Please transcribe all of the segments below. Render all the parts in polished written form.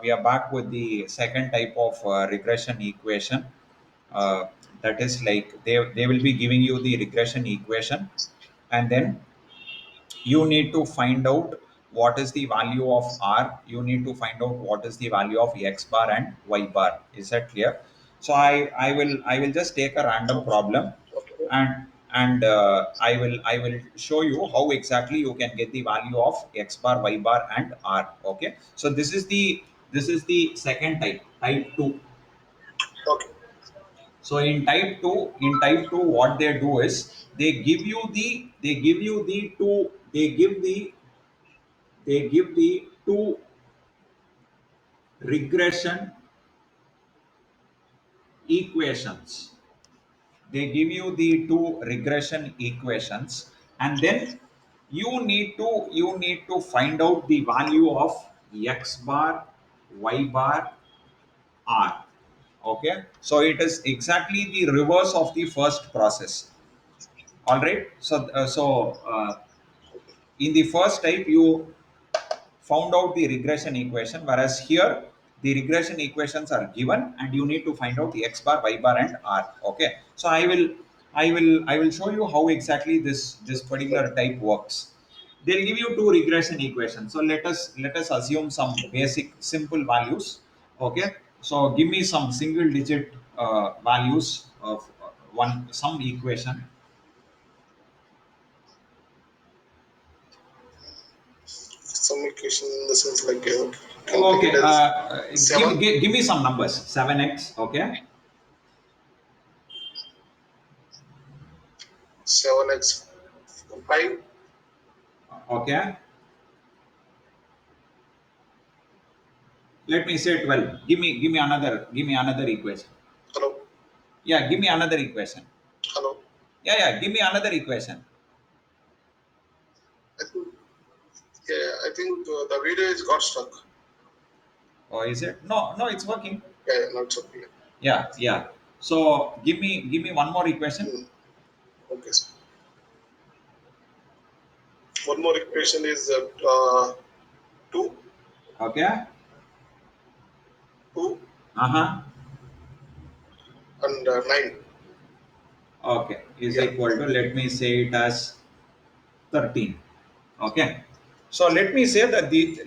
we are back with the second type of regression equation. Uh, that is like they will be giving you the regression equation, and then you need to find out what is the value of r. You need to find out what is the value of x bar and y bar. Is that clear? So I will just take a random problem, Okay. and I will show you how exactly you can get the value of x bar, y bar, and r. Okay, so this is the second type, type 2. Okay. So in type 2, what they do is they give the two regression equations. They give you the two regression equations, and then you need to find out the value of x bar, y bar, r. Okay, so it is exactly the reverse of the first process. All right, in the first type you found out the regression equation, whereas here the regression equations are given and you need to find out the x bar, y bar, and r. Okay, so I will show you how exactly this particular type works. They'll give you two regression equations, so let us assume some basic simple values. Okay, so give me some single digit values of one some equation. Some equation in the sense like can take it Okay, as give, 7, give give me some numbers. 7x. Okay. 7x 5. Okay, let me say 12. Give me another equation. Hello. Yeah, give me another equation. Hello. Yeah, give me another equation. I think, yeah, I think the video is got stuck. Or is it? No, it's working. Yeah, yeah, now it's okay. Yeah. So give me one more equation. Hmm. Okay. So one more equation is 2, Okay. 2 Uh-huh. and 9. Okay. Is Yeah. equal to, let me say it as 13. Okay, so let me say that the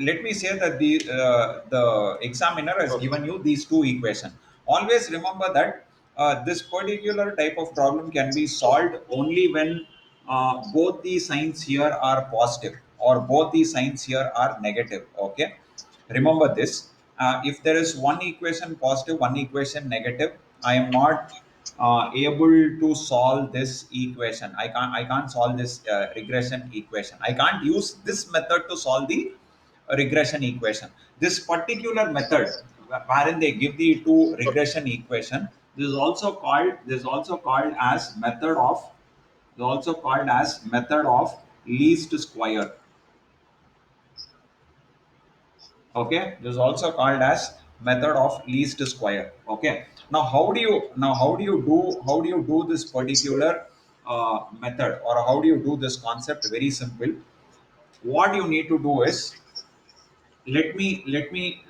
examiner has Okay. given you these two equations. Always remember that this particular type of problem can be Okay. solved only when both the signs here are positive or both the signs here are negative. Okay, remember this. If there is one equation positive, one equation negative, I am not able to solve this equation. I can't solve this regression equation. I can't use this method to solve the regression equation. This particular method, wherein they give the two Okay. regression equation, this is also called as method of least square. Okay, this is also called as method of least square. Okay, now how do you do this Square. particular method, or how do you do this concept? Very simple. What you need to do is, let me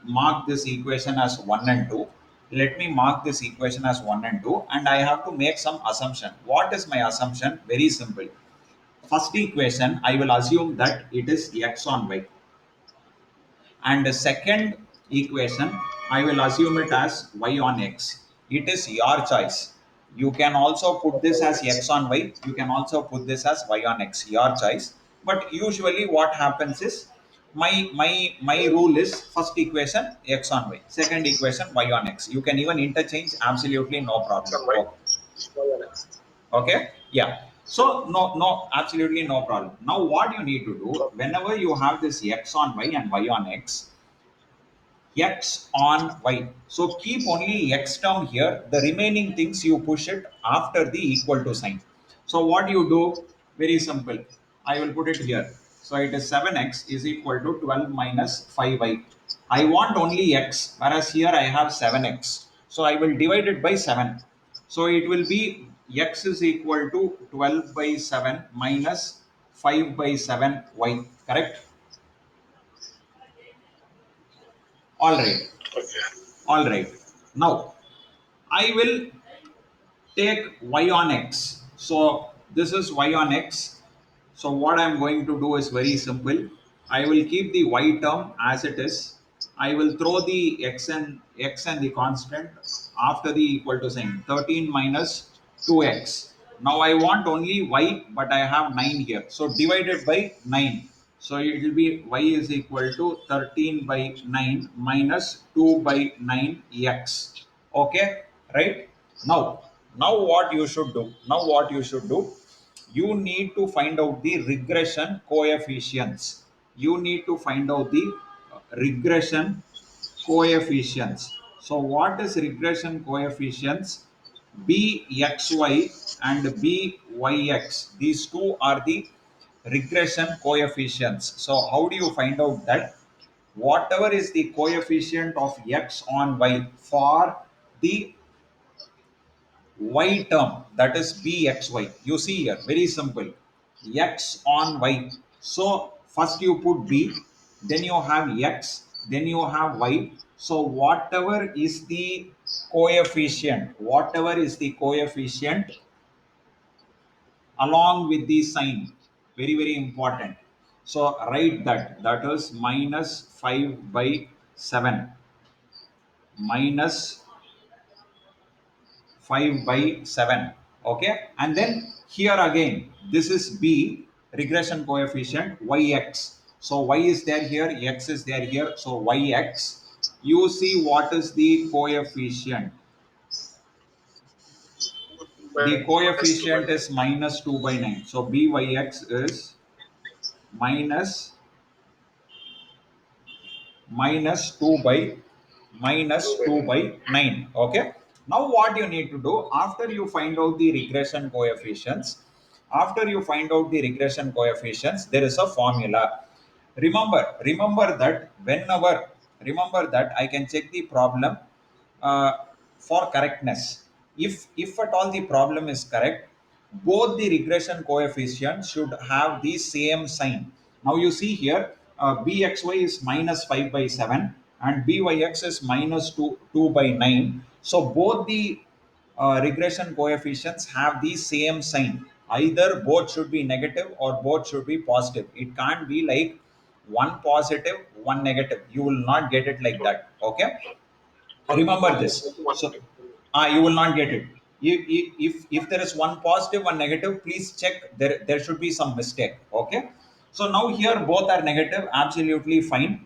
mark this equation as 1 and 2. Let me mark this equation as 1 and 2, and I have to make some assumption. What is my assumption? Very simple. First equation, I will assume that it is x on y, and the second equation, I will assume it as y on x. It is your choice. You can also put this On as X. x on y, you can also put this as y on x, your choice. But usually what happens is, my rule is first equation x on y, second equation y on x. You can even interchange, absolutely no X problem. and Y. Okay. Y on X. Okay, yeah. So no, absolutely no problem. Now what you need to do, Okay. whenever you have this x on y and y on x, x on y. So keep only x term here. The remaining things you push it after the equal to sign. So what you do? Very simple. I will put it here. So it is 7x is equal to 12 minus 5y. I want only x, whereas here I have 7x. So I will divide it by 7. So it will be x is equal to 12 by 7 minus 5 by 7 y. Correct? All right. Okay. All right. Now I will take y on x. So this is y on x. So what I'm going to do is very simple. I will keep the y term as it is. I will throw the x and the constant after the equal to sign. 13 minus 2x. Now I want only y, but I have 9 here. So divided by 9. So it will be y is equal to 13 by 9 minus 2 by 9 x. Okay, right? Now, now what you should do, you need to find out the regression coefficients. You need to find out the regression coefficients. So what is regression coefficients? Bxy and Byx. These two are the regression coefficients. So how do you find out that? Whatever is the coefficient of x on y for the y term, that is bxy. You see here, very simple, x on y. So first you put b, then you have x, then you have y. So whatever is the coefficient along with the sign, very very important. So write that is minus 5 by 7, minus 5 by 7. Okay, and then here again this is b, regression coefficient yx. So y is there here, x is there here, so yx. You see what is the coefficient? The Minus 2 by coefficient 9. is minus 2 by 9. So byx is minus minus 2 by 2 by 2 9. by 9. Okay, now what you need to do, after you find out the regression coefficients, there is a formula. Remember that I can check the problem uh, for correctness. If at all the problem is correct, both the regression coefficients should have the same sign. Now you see here, bxy is minus 5 by 7 and byx is minus 2 by 9. So both the regression coefficients have the same sign. Either both should be negative or both should be positive. It can't be like one positive, one negative. You will not get it like Okay. that. Okay, One remember this. minus 1, 1 So negative. you will not get it. If there is one positive, one negative, please check, there should be some mistake. Okay, so now here both are negative, absolutely fine.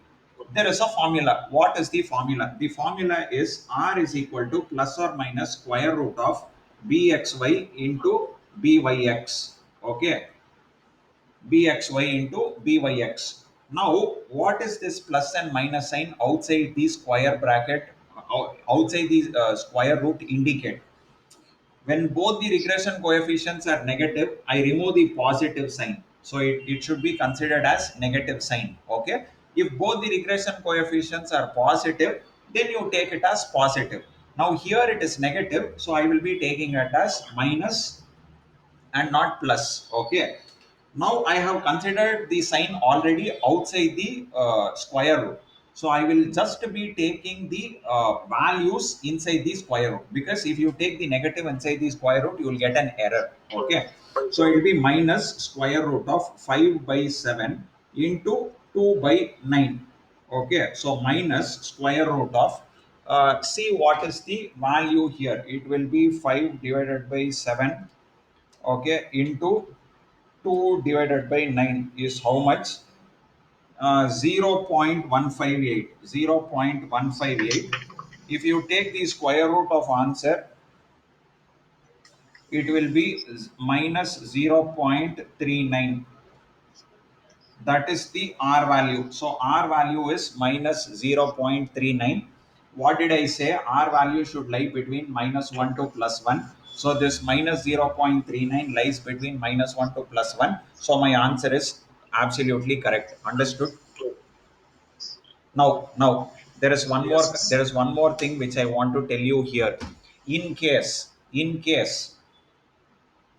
There is a formula. What is the formula? The formula is r is equal to plus or minus square root of bxy into byx. Okay, bxy into byx. Now, what is this plus and minus sign outside the square bracket, outside the square root indicate? When both the regression coefficients are negative, I remove the positive sign. So it should be considered as negative sign. Okay. If both the regression coefficients are positive, then you take it as positive. Now here it is negative, so I will be taking it as minus and not plus. Okay. Now I have considered the sign already outside the square root. So I will just be taking the values inside the square root, because if you take the negative inside the square root, you will get an error. Okay. By So it 7. will be minus square root of 5 by 7 into 2 by 9. Okay. So minus square root of, see what is the value here. It will be 5 divided by 7, okay, into 2 divided by 9 is how much? 0.158. 0.158. If you take the square root of answer, it will be minus 0.39. That is the r value. So r value is minus 0.39. What did I say? R value should lie between minus 1 to plus 1. So this minus 0.39 lies between minus 1 to plus 1. So my answer is absolutely correct. Understood? True. Now there Yes. is one more thing which I want to tell you here. In case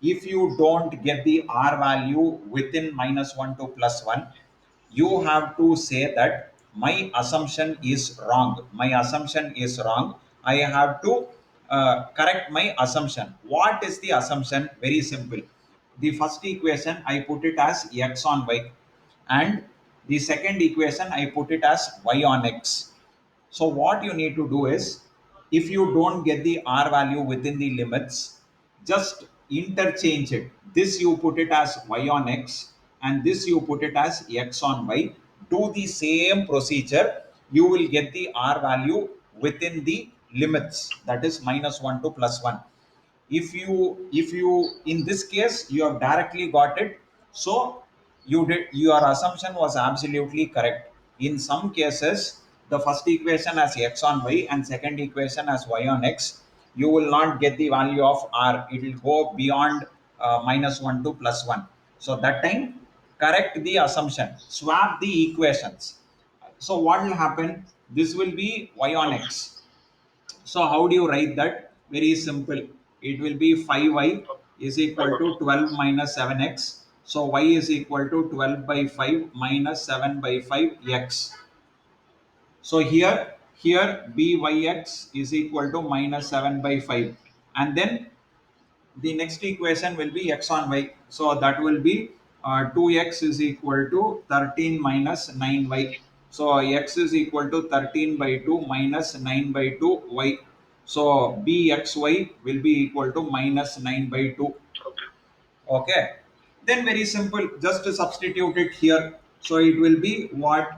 if you don't get the r value within minus 1 to plus 1, you have to say that my assumption is wrong. My assumption is wrong. I have to correct my assumption. What is the assumption? Very simple. The first equation I put it as x on y, and the second equation I put it as y on x. So what you need to do is, if you don't get the R value within the limits, just interchange it. This you put it as y on x, and this you put it as x on y. Do the same procedure. You will get the R value within the limits, that is -1 to +1. If you in this case you have directly got it, so you did, your assumption was absolutely correct. In some cases, the first equation as x on y and second equation as y on x, you will not get the value of r. It will go beyond -1 to +1. So that time, correct the assumption, swap the equations. So what will happen? This will be y on x. So how do you write that? Very simple. It will be 5y is I equal got to it. 12 minus 7x. So y is equal to 12 by 5 minus 7 by 5x. So here byx is equal to minus 7 by 5. And then the next equation will be x on y. So that will be 2x is equal to 13 minus 9y. So x is equal to 13 by 2 minus 9 by 2 y. So bxy will be equal to minus 9 by 2. Okay. Okay. Then very simple, just to substitute it here. So it will be what?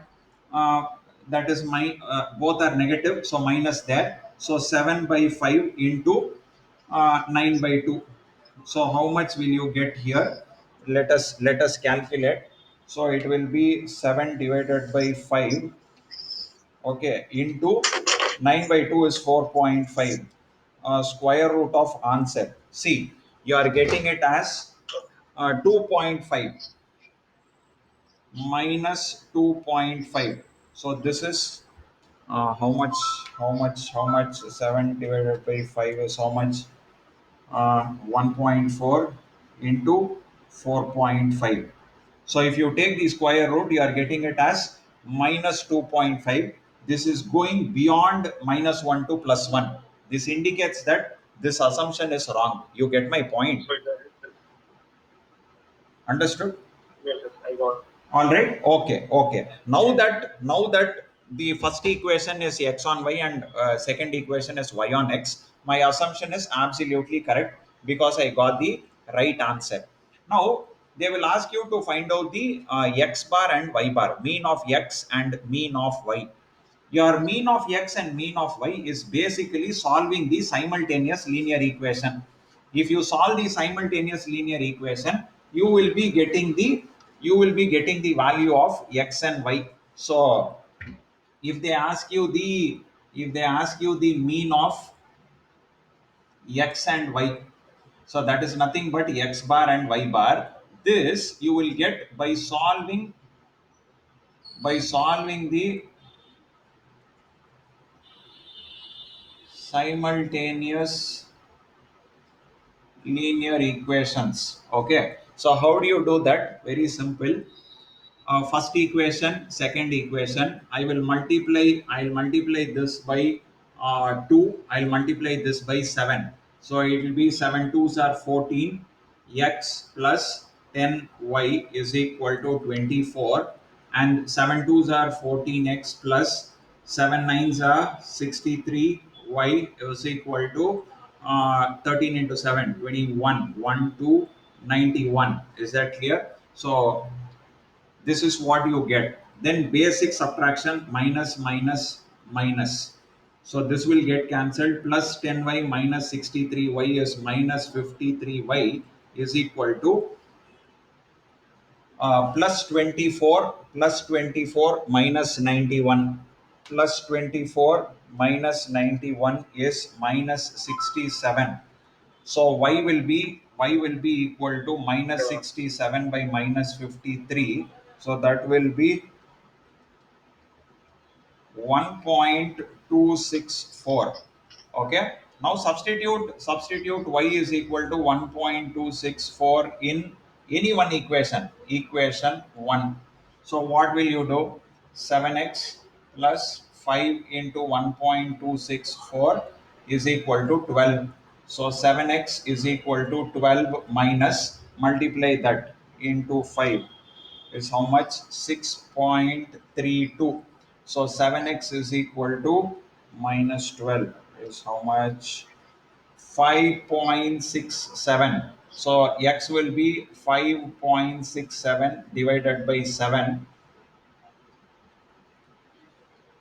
Uh, that is my, both are negative, so minus there. So 7 by 5 into 9 by 2. So how much will you get here? Let us calculate. So it will be 7 divided by 5, okay, into 9 by 2 is 4.5. Square root of answer. See, you are getting it as 2.5 minus 2.5. So this is how much 7 divided by 5 is how much? 1.4 into 4.5. So if you take the square root, you are getting it as minus 2.5. This is going beyond -1 to +1. This indicates that this assumption is wrong. You get my point. So it, Understood? yes, yes, I got it. All right. Okay. Okay. Now that the first equation is x on y and second equation is y on x, my assumption is absolutely correct because I got the right answer. Now they will ask you to find out the x bar and y bar, mean of x and mean of y. Your mean of x and mean of y is basically solving the simultaneous linear equation. If you solve the simultaneous linear equation, you will be getting the value of x and y. So if they ask you the mean of x and y, so that is nothing but x bar and y bar. This you will get by solving the simultaneous linear equations. Okay, so how do you do that? Very simple. First equation, second equation, I'll multiply this by 2, I'll multiply this by 7. So it will be 7 twos are 14, x plus 10y is equal to 24, and 7 twos are 14x plus 7 nines are 63, y is equal to 13 into 7, 21, 1 to 91. Is that clear? So this is what you get. Then basic subtraction, minus minus minus. So this will get cancelled. Plus 10y minus 63y is minus 53y is equal to plus 24 minus 91. Plus 24 minus 91 is minus 67. So y will be equal to minus Yeah. 67 by minus 53. So that will be 1.264. Okay, now substitute y is equal to 1.264 in any one equation, equation 1. So what will you do? 7x plus 5 into 1.264 is equal to 12. So 7x is equal to 12 minus, multiply that into 5 is how much? 6.32. So 7x is equal to minus 12 is how much? 5.67. So x will be 5.67 divided by 7,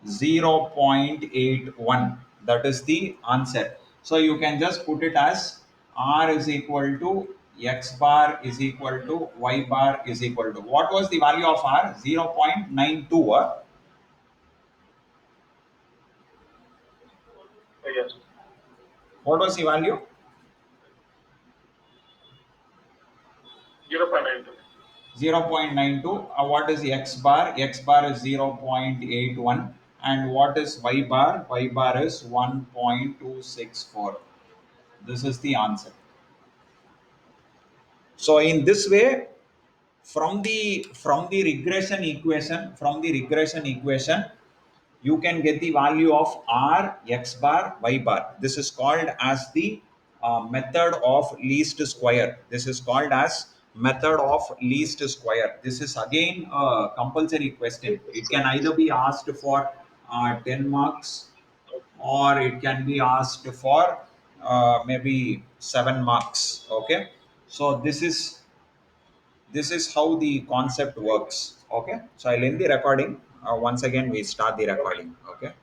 0.81. That is the answer. So you can just put it as r is equal to x bar is equal to y bar is equal to, what was the value of r? 0.92. Yes. What was the value? 0.92. 0.92. What is x bar? X bar is 0.81. And what is y bar? Y bar is 1.264. This is the answer. So in this way, from the regression equation, you can get the value of r, x bar, y bar. This is called as the method of least square. This is called as method of least square. This is again a compulsory question. It can either be asked for 10 marks, or it can be asked for maybe 7 marks. Okay, so this is how the concept works. Okay, so I'll end the recording. Once again we start the Okay. recording. Okay.